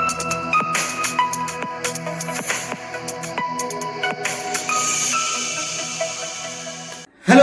Hello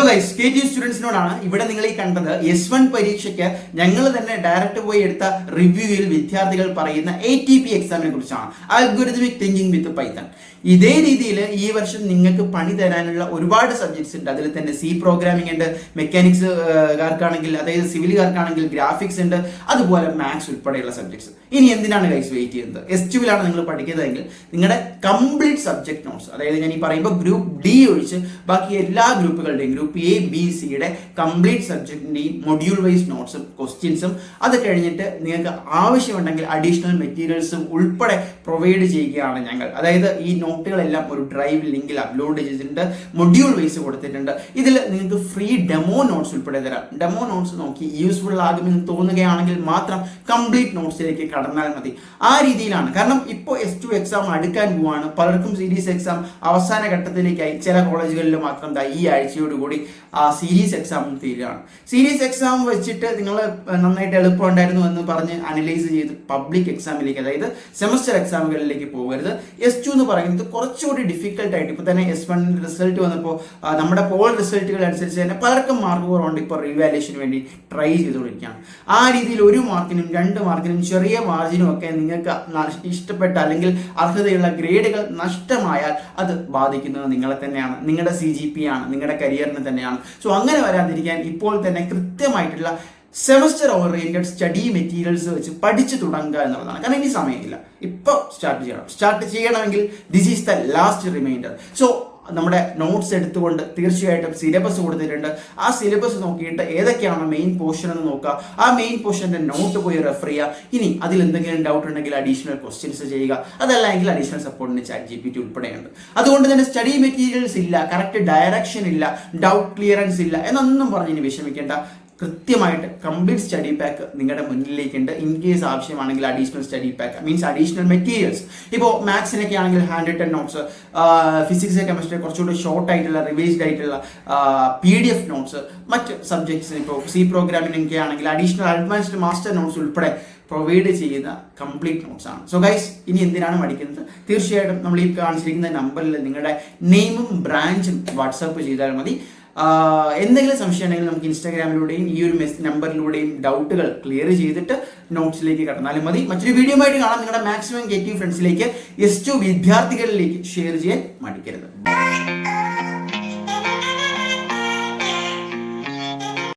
guys, KT സ്റ്റുഡൻസിനോടാണ്. ഇവിടെ നിങ്ങൾ ഈ കണ്ടത് S1 പരീക്ഷയ്ക്ക് ഞങ്ങൾ തന്നെ ഡയറക്റ്റ് പോയി എടുത്ത റിവ്യൂവിൽ വിദ്യാർത്ഥികൾ പറയുന്ന ATP എക്സാമിനെ കുറിച്ചാണ്, അൽഗോരിതമിക് തിങ്കിങ് വിത്ത് പൈത്തൺ. ഇതേ രീതിയിൽ ഈ വർഷം നിങ്ങൾക്ക് പണി തരാനുള്ള ഒരുപാട് സബ്ജക്ട്സ് ഉണ്ട്. അതിൽ തന്നെ C പ്രോഗ്രാമിംഗ് ഉണ്ട്, മെക്കാനിക്സുകാർക്കാണെങ്കിൽ അതായത് സിവിലുകാർക്കാണെങ്കിൽ ഗ്രാഫിക്സ് ഉണ്ട്, അതുപോലെ മാത്സ് ഉൾപ്പെടെയുള്ള സബ്ജക്ട്സ്. ഇനി എന്തിനാണ് ഗൈസ് വെയിറ്റ് ചെയ്യുന്നത്? S2 നിങ്ങൾ പഠിക്കുന്നതെങ്കിൽ നിങ്ങളുടെ കംപ്ലീറ്റ് സബ്ജക്ട് നോട്ട്സ്, അതായത് ഞാൻ ഈ പറയുമ്പോൾ ഗ്രൂപ്പ് D ഒഴിച്ച് ബാക്കി എല്ലാ ഗ്രൂപ്പുകളുടെയും ഗ്രൂപ്പ് A, B, Cയുടെ കംപ്ലീറ്റ് സബ്ജക്റ്റിന്റെയും മൊഡ്യൂൾ വൈസ് നോട്ട്സും ക്വസ്റ്റ്യൻസും അത് കഴിഞ്ഞിട്ട് നിങ്ങൾക്ക് ആവശ്യമുണ്ടെങ്കിൽ അഡീഷണൽ മെറ്റീരിയൽസും ഉൾപ്പെടെ പ്രൊവൈഡ് ചെയ്യുകയാണ് ഞങ്ങൾ. അതായത് ഈ നോട്ടുകളെല്ലാം ഒരു ഡ്രൈവ് ലിങ്കിൽ അപ്ലോഡ് ചെയ്തിട്ടുണ്ട്, മൊഡ്യൂൾ വൈസ് കൊടുത്തിട്ടുണ്ട്. ഇതിൽ നിങ്ങൾക്ക് ഫ്രീ ഡെമോ നോട്ട്സ് ഉൾപ്പെടെ തരാം. ഡെമോ നോട്ട്സ് നോക്കി യൂസ്ഫുൾ ആകുമെന്ന് തോന്നുകയാണെങ്കിൽ മാത്രം കംപ്ലീറ്റ് നോട്ട്സിലേക്ക് കടന്നാൽ മതി. ആ രീതിയിലാണ്. കാരണം ഇപ്പോൾ S2 എക്സാം അടുക്കാൻ പോവാണ്. പലർക്കും സീരീസ് എക്സാം അവസാന ഘട്ടത്തിലേക്കായി. ചില കോളേജുകളിൽ മാത്രം ഈ ആഴ്ചയോടുകൂടി സീരീസ് എക്സാം തീരുകയാണ്. സീരീസ് എക്സാം വെച്ചിട്ട് നിങ്ങൾ നന്നായിട്ട് എളുപ്പമുണ്ടായിരുന്നു എന്ന് പറഞ്ഞ് അനലൈസ് ചെയ്ത് പബ്ലിക് എക്സാമിലേക്ക്, അതായത് സെമസ്റ്റർ എക്സാമുകളിലേക്ക് പോകരുത്. S2 എന്ന് പറയുന്നത് കുറച്ചുകൂടി ഡിഫിക്കൽട്ട് ആയിട്ട്, ഇപ്പോൾ തന്നെ S1 റിസൾട്ട് വന്നപ്പോൾ നമ്മുടെ പോൾ റിസൾട്ടുകൾ അനുസരിച്ച് തന്നെ പലർക്കും മാർക്ക് കുറവുണ്ട്. ഇപ്പോൾ റീവാലുവേഷന് വേണ്ടി ട്രൈ ചെയ്തുകൊണ്ടിരിക്കുകയാണ്. ആ രീതിയിൽ 1 മാർക്കിനും 2 മാർക്കിനും ചെറിയ മാർജിനും ഒക്കെ നിങ്ങൾക്ക് ഇഷ്ടപ്പെട്ട അല്ലെങ്കിൽ അർഹതയുള്ള ഗ്രേഡുകൾ നഷ്ടമായാൽ അത് ബാധിക്കുന്നത് നിങ്ങളെ തന്നെയാണ്, നിങ്ങളുടെ CGP ആണ്, നിങ്ങളുടെ കരിയറിന് തന്നെയാണ്. സോ അങ്ങനെ വരാതിരിക്കാൻ ഇപ്പോൾ തന്നെ കൃത്യമായിട്ടുള്ള സെമസ്റ്റർ ഓറിയന്റഡ് സ്റ്റഡി മെറ്റീരിയൽസ് വെച്ച് പഠിച്ചു തുടങ്ങുക എന്നുള്ളതാണ്. കാരണം ഇനി സമയമില്ല, ഇപ്പോൾ സ്റ്റാർട്ട് ചെയ്യണമെങ്കിൽ this is the last reminder. So നമ്മുടെ നോട്ട്സ് എടുത്തുകൊണ്ട് തീർച്ചയായിട്ടും സിലബസ് കൊടുത്തിട്ടുണ്ട്. ആ സിലബസ് നോക്കിയിട്ട് ഏതൊക്കെയാണ് മെയിൻ പോർഷൻ എന്ന് നോക്കുക. ആ മെയിൻ പോർഷൻ്റെ നോട്ട് പോയി റെഫർ ചെയ്യുക. ഇനി അതിൽ എന്തെങ്കിലും ഡൗട്ട് ഉണ്ടെങ്കിൽ അഡീഷണൽ ക്വസ്റ്റ്യൻസ് ചെയ്യുക. അതല്ലെങ്കിൽ അഡീഷണൽ സപ്പോർട്ടിന് ChatGPT ഉൾപ്പെടെയുണ്ട്. അതുകൊണ്ട് തന്നെ സ്റ്റഡി മെറ്റീരിയൽസ് ഇല്ല, കറക്റ്റ് ഡയറക്ഷൻ ഇല്ല, ഡൗട്ട് ക്ലിയറൻസ് ഇല്ല എന്നൊന്നും പറഞ്ഞ് ഇനി വിഷമിക്കേണ്ട. കൃത്യമായിട്ട് കംപ്ലീറ്റ് സ്റ്റഡി പാക്ക് നിങ്ങളുടെ മുന്നിലേക്കുണ്ട്. ഇൻ കേസ് ആവശ്യമാണെങ്കിൽ additional study pack means additional materials. ഇപ്പോൾ മാത്സിനൊക്കെ ആണെങ്കിൽ hand written notes, physics chemistry കുറച്ചുകൂടി ഷോർട്ട് ആയിട്ടുള്ള റിവൈസ്ഡ് ആയിട്ടുള്ള PDF നോട്ട്സ്, മറ്റ് സബ്ജക്ട്സിന് ഇപ്പോൾ C പ്രോഗ്രാമിനൊക്കെ ആണെങ്കിൽ അഡീഷണൽ അഡ്വാൻസ്ഡ് മാസ്റ്റർ നോട്ട്സ് ഉൾപ്പെടെ പ്രൊവൈഡ് ചെയ്യുന്ന കംപ്ലീറ്റ് നോട്ട്സ് ആണ്. സോ ഗൈസ്, ഇനി എന്തിനാണ് പഠിക്കുന്നത്? തീർച്ചയായിട്ടും നമ്മൾ ഈ കാണിച്ചിരിക്കുന്ന നമ്പറിൽ നിങ്ങളുടെ നെയിമും ബ്രാഞ്ചും വാട്സാപ്പ് ചെയ്താൽ മതി. എന്തെങ്കിലും സംശയം ഉണ്ടെങ്കിൽ നമുക്ക് ഇൻസ്റ്റാഗ്രാമിലൂടെയും ഈ ഒരു നമ്പറിലൂടെയും ഡൗട്ടുകൾ ക്ലിയർ ചെയ്തിട്ട് നോട്ട്സിലേക്ക് കടന്നാലും മതി. മറ്റൊരു വീഡിയോ ആയിട്ട് കാണാം. നിങ്ങളുടെ മാക്സിമം KT ഫ്രണ്ട്സിലേക്ക് S2 വിദ്യാർത്ഥികളിലേക്ക് ഷെയർ ചെയ്യാൻ മടിക്കരുത്.